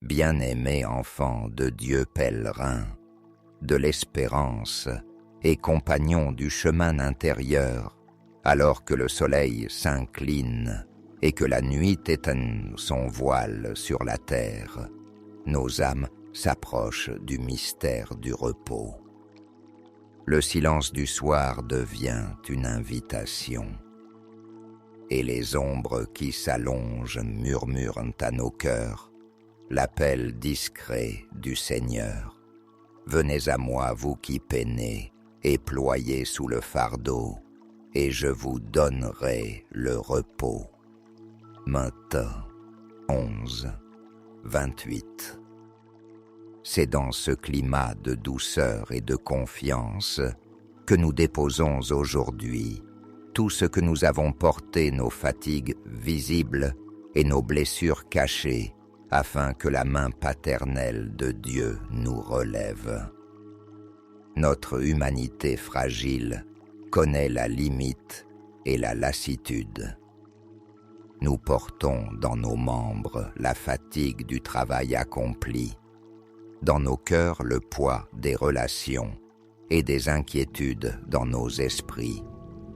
bien-aimé enfant de Dieu pèlerin, de l'espérance et compagnon du chemin intérieur, alors que le soleil s'incline et que la nuit éteint son voile sur la terre, nos âmes s'approchent du mystère du repos. Le silence du soir devient une invitation, et les ombres qui s'allongent murmurent à nos cœurs l'appel discret du Seigneur. Venez à moi, vous qui peinez et ployez sous le fardeau, et je vous donnerai le repos. Matthieu 11, 28. C'est dans ce climat de douceur et de confiance que nous déposons aujourd'hui tout ce que nous avons porté, nos fatigues visibles et nos blessures cachées, afin que la main paternelle de Dieu nous relève. Notre humanité fragile connaît la limite et la lassitude. Nous portons dans nos membres la fatigue du travail accompli, dans nos cœurs le poids des relations et des inquiétudes dans nos esprits,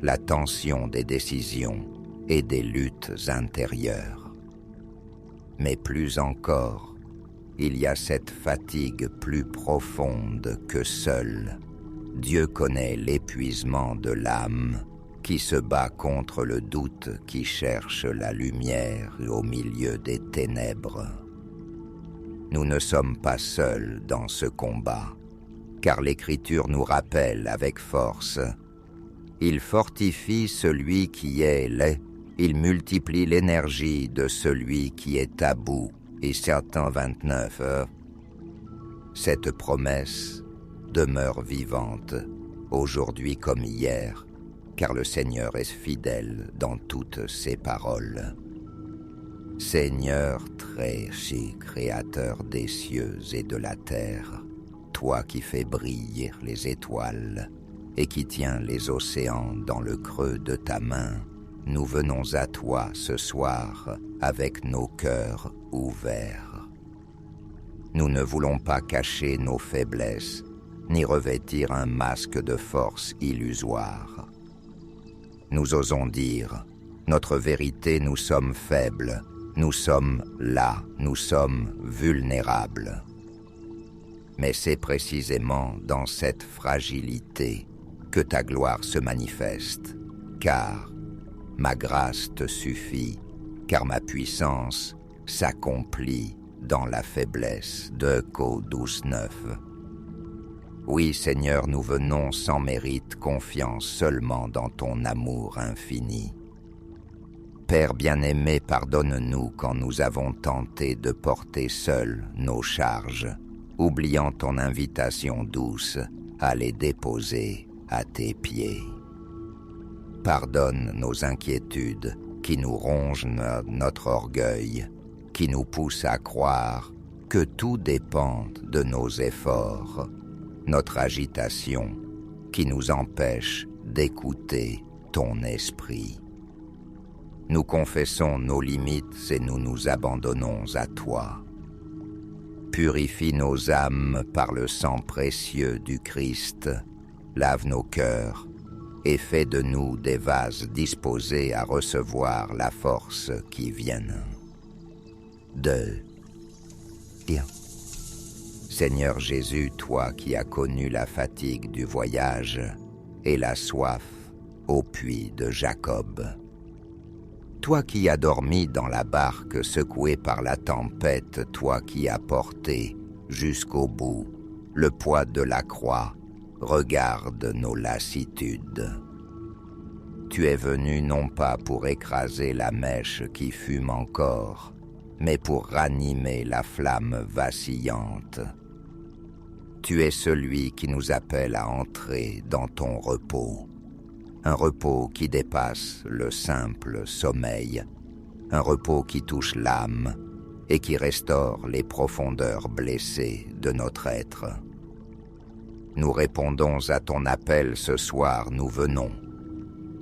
la tension des décisions et des luttes intérieures. Mais plus encore, il y a cette fatigue plus profonde que seul Dieu connaît l'épuisement de l'âme qui se bat contre le doute qui cherche la lumière au milieu des ténèbres. Nous ne sommes pas seuls dans ce combat, car l'Écriture nous rappelle avec force: il fortifie celui qui est laid, il multiplie l'énergie de celui qui est à bout. Et certains 29. Cette promesse demeure vivante, aujourd'hui comme hier, car le Seigneur est fidèle dans toutes ses paroles. Seigneur très cher, créateur des cieux et de la terre, toi qui fais briller les étoiles et qui tiens les océans dans le creux de ta main, nous venons à toi ce soir avec nos cœurs ouverts. Nous ne voulons pas cacher nos faiblesses, ni revêtir un masque de force illusoire. Nous osons dire: notre vérité, nous sommes faibles, nous sommes là, nous sommes vulnérables. Mais c'est précisément dans cette fragilité que ta gloire se manifeste, car ma grâce te suffit, car ma puissance s'accomplit dans la faiblesse. 2 Cor 12:9. Oui, Seigneur, nous venons sans mérite, confiants seulement dans ton amour infini. Père bien-aimé, pardonne-nous quand nous avons tenté de porter seuls nos charges, oubliant ton invitation douce à les déposer à tes pieds. Pardonne nos inquiétudes qui nous rongent notre orgueil, qui nous poussent à croire que tout dépend de nos efforts, notre agitation qui nous empêche d'écouter ton esprit. Nous confessons nos limites et nous nous abandonnons à toi. Purifie nos âmes par le sang précieux du Christ, lave nos cœurs et fais de nous des vases disposés à recevoir la force qui vient de Dieu. Seigneur Jésus, toi qui as connu la fatigue du voyage et la soif au puits de Jacob, toi qui as dormi dans la barque secouée par la tempête, toi qui as porté jusqu'au bout le poids de la croix, regarde nos lassitudes. Tu es venu non pas pour écraser la mèche qui fume encore, mais pour ranimer la flamme vacillante. Tu es celui qui nous appelle à entrer dans ton repos, un repos qui dépasse le simple sommeil, un repos qui touche l'âme et qui restaure les profondeurs blessées de notre être. Nous répondons à ton appel ce soir, nous venons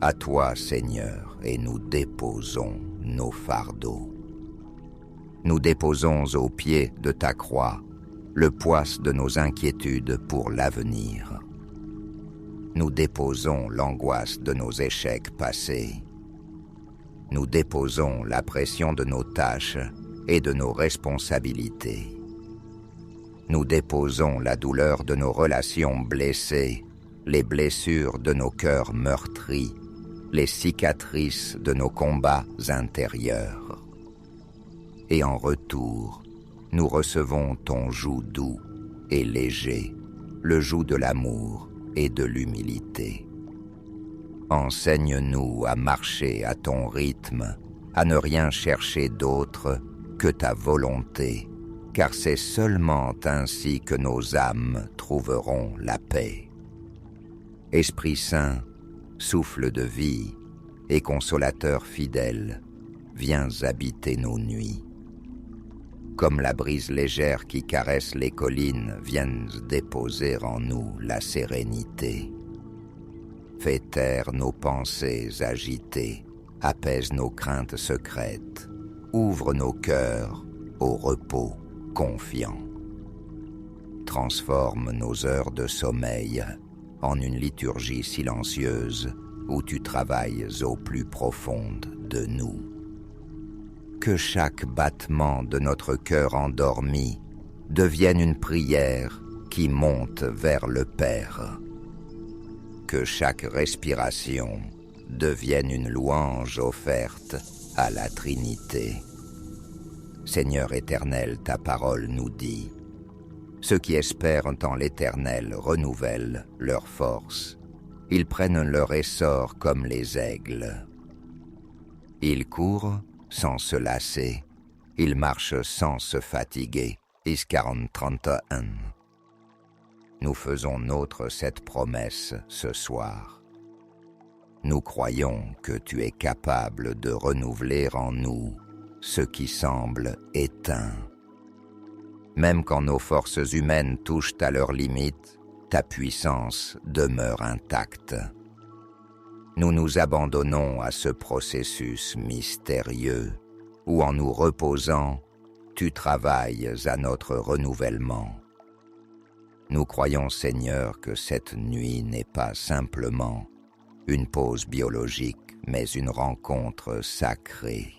à toi, Seigneur, et nous déposons nos fardeaux. nous déposons aux pieds de ta croix le poids de nos inquiétudes pour l'avenir. Nous déposons l'angoisse de nos échecs passés. Nous déposons la pression de nos tâches et de nos responsabilités. Nous déposons la douleur de nos relations blessées, les blessures de nos cœurs meurtris, les cicatrices de nos combats intérieurs. Et en retour, nous recevons ton joug doux et léger, le joug de l'amour et de l'humilité. Enseigne-nous à marcher à ton rythme, à ne rien chercher d'autre que ta volonté, car c'est seulement ainsi que nos âmes trouveront la paix. Esprit Saint, souffle de vie et consolateur fidèle, viens habiter nos nuits. Comme la brise légère qui caresse les collines vienne déposer en nous la sérénité. Fais taire nos pensées agitées, apaise nos craintes secrètes, ouvre nos cœurs au repos confiant. Transforme nos heures de sommeil en une liturgie silencieuse où tu travailles au plus profond de nous. Que chaque battement de notre cœur endormi devienne une prière qui monte vers le Père. Que chaque respiration devienne une louange offerte à la Trinité. Seigneur éternel, ta parole nous dit: ceux qui espèrent en l'Éternel renouvellent leur force. Ils prennent leur essor comme les aigles. Ils courent sans se lasser. Ils marchent sans se fatiguer. Iscarne 31. Nous faisons nôtre cette promesse ce soir. Nous croyons que tu es capable de renouveler en nous ce qui semble éteint. Même quand nos forces humaines touchent à leurs limites, ta puissance demeure intacte. Nous nous abandonnons à ce processus mystérieux où, en nous reposant, tu travailles à notre renouvellement. Nous croyons, Seigneur, que cette nuit n'est pas simplement une pause biologique, mais une rencontre sacrée.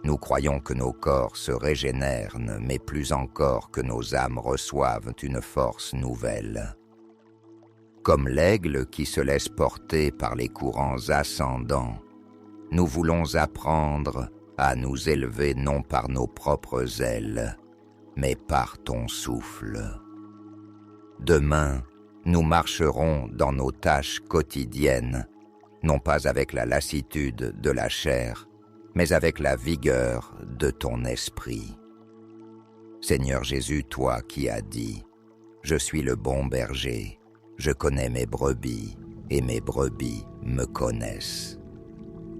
Nous croyons que nos corps se régénèrent, mais plus encore que nos âmes reçoivent une force nouvelle. Comme l'aigle qui se laisse porter par les courants ascendants, nous voulons apprendre à nous élever non par nos propres ailes, mais par ton souffle. Demain, nous marcherons dans nos tâches quotidiennes, non pas avec la lassitude de la chair, mais avec la vigueur de ton esprit. Seigneur Jésus, toi qui as dit: « Je suis le bon berger, je connais mes brebis, et mes brebis me connaissent. »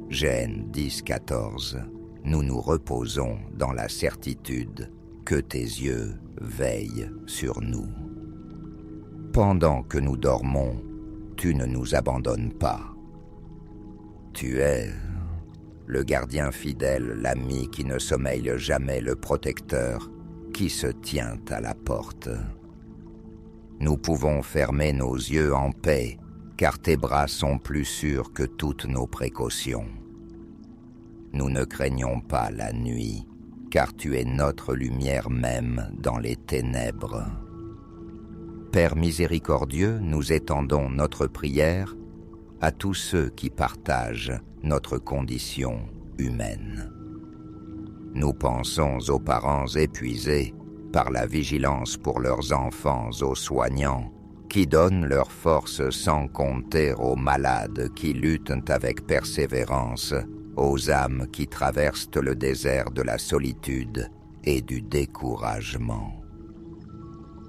Genèse 10:14, nous nous reposons dans la certitude que tes yeux veillent sur nous. Pendant que nous dormons, tu ne nous abandonnes pas. Tu es le gardien fidèle, l'ami qui ne sommeille jamais, le protecteur qui se tient à la porte. Nous pouvons fermer nos yeux en paix, car tes bras sont plus sûrs que toutes nos précautions. Nous ne craignons pas la nuit, car tu es notre lumière même dans les ténèbres. Père miséricordieux, nous étendons notre prière à tous ceux qui partagent notre condition humaine. Nous pensons aux parents épuisés par la vigilance pour leurs enfants, aux soignants qui donnent leur force sans compter aux malades qui luttent avec persévérance, aux âmes qui traversent le désert de la solitude et du découragement.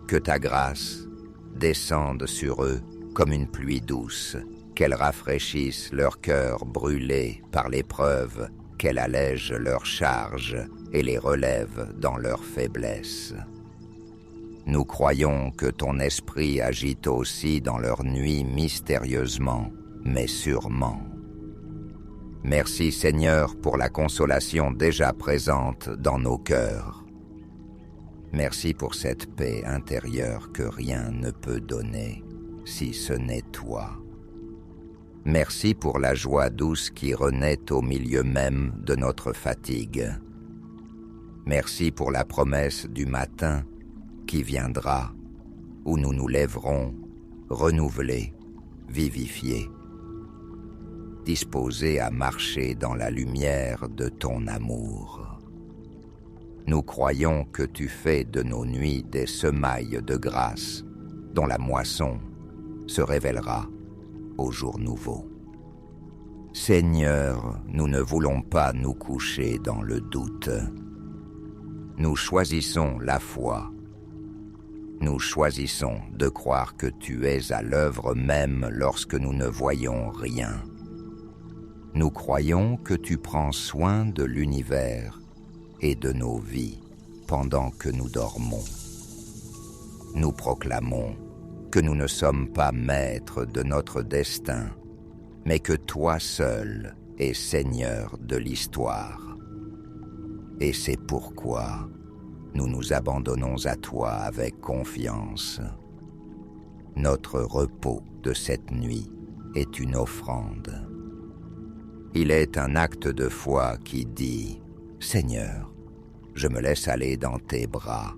Que ta grâce descende sur eux comme une pluie douce, qu'elle rafraîchisse leur cœur brûlé par l'épreuve, qu'elle allège leur charge et les relève dans leur faiblesse. Nous croyons que ton esprit agite aussi dans leur nuit mystérieusement, mais sûrement. Merci Seigneur pour la consolation déjà présente dans nos cœurs. Merci pour cette paix intérieure que rien ne peut donner, si ce n'est toi. Merci pour la joie douce qui renaît au milieu même de notre fatigue. Merci pour la promesse du matin qui viendra, où nous nous lèverons, renouvelés, vivifiés, disposés à marcher dans la lumière de ton amour. Nous croyons que tu fais de nos nuits des semailles de grâce, dont la moisson se révélera au jour nouveau. Seigneur, nous ne voulons pas nous coucher dans le doute. Nous choisissons la foi. Nous choisissons de croire que tu es à l'œuvre même lorsque nous ne voyons rien. Nous croyons que tu prends soin de l'univers et de nos vies pendant que nous dormons. Nous proclamons que nous ne sommes pas maîtres de notre destin, mais que toi seul es Seigneur de l'histoire. Et c'est pourquoi nous nous abandonnons à toi avec confiance. Notre repos de cette nuit est une offrande. Il est un acte de foi qui dit « Seigneur, je me laisse aller dans tes bras.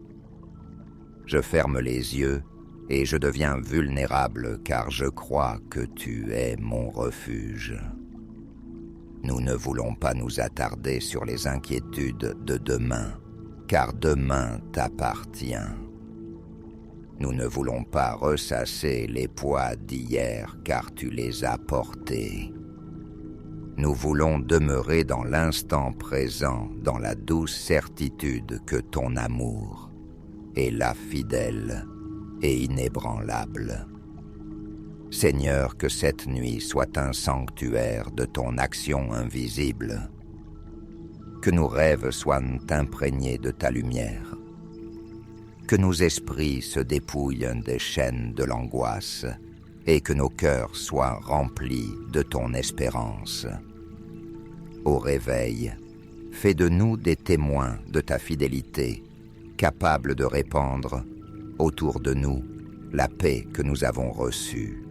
Je ferme les yeux et je deviens vulnérable car je crois que tu es mon refuge. » Nous ne voulons pas nous attarder sur les inquiétudes de demain, car demain t'appartient. Nous ne voulons pas ressasser les poids d'hier, car tu les as portés. Nous voulons demeurer dans l'instant présent, dans la douce certitude que ton amour est là fidèle et inébranlable. Seigneur, que cette nuit soit un sanctuaire de ton action invisible. Que nos rêves soient imprégnés de ta lumière. Que nos esprits se dépouillent des chaînes de l'angoisse et que nos cœurs soient remplis de ton espérance. Au réveil, fais de nous des témoins de ta fidélité, capables de répandre autour de nous la paix que nous avons reçue.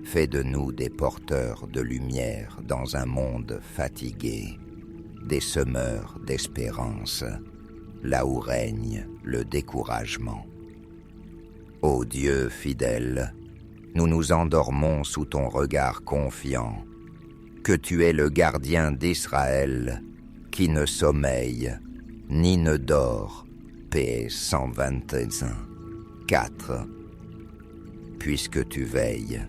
Fais de nous des porteurs de lumière dans un monde fatigué, des semeurs d'espérance, là où règne le découragement. Ô Dieu fidèle, nous nous endormons sous ton regard confiant, que tu es le gardien d'Israël, qui ne sommeille, ni ne dort. PS 121, 4. Puisque tu veilles,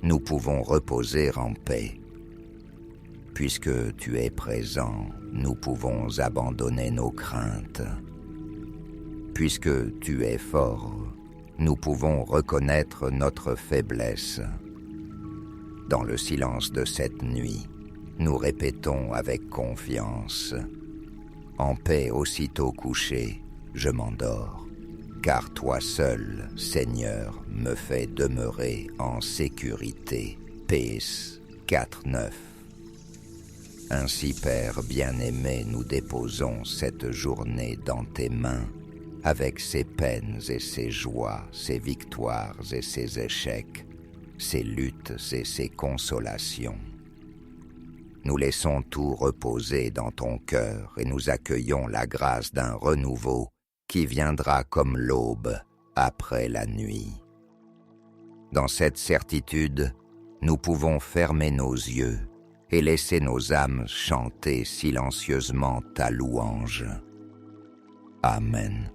nous pouvons reposer en paix. Puisque tu es présent, nous pouvons abandonner nos craintes. Puisque tu es fort, nous pouvons reconnaître notre faiblesse. Dans le silence de cette nuit, nous répétons avec confiance « En paix aussitôt couché, je m'endors, car toi seul, Seigneur, me fais demeurer en sécurité. » PS 4.9. Ainsi, Père bien-aimé, nous déposons cette journée dans tes mains, avec ses peines et ses joies, ses victoires et ses échecs, ses luttes et ses consolations. Nous laissons tout reposer dans ton cœur et nous accueillons la grâce d'un renouveau qui viendra comme l'aube après la nuit. Dans cette certitude, nous pouvons fermer nos yeux et laisser nos âmes chanter silencieusement ta louange. Amen.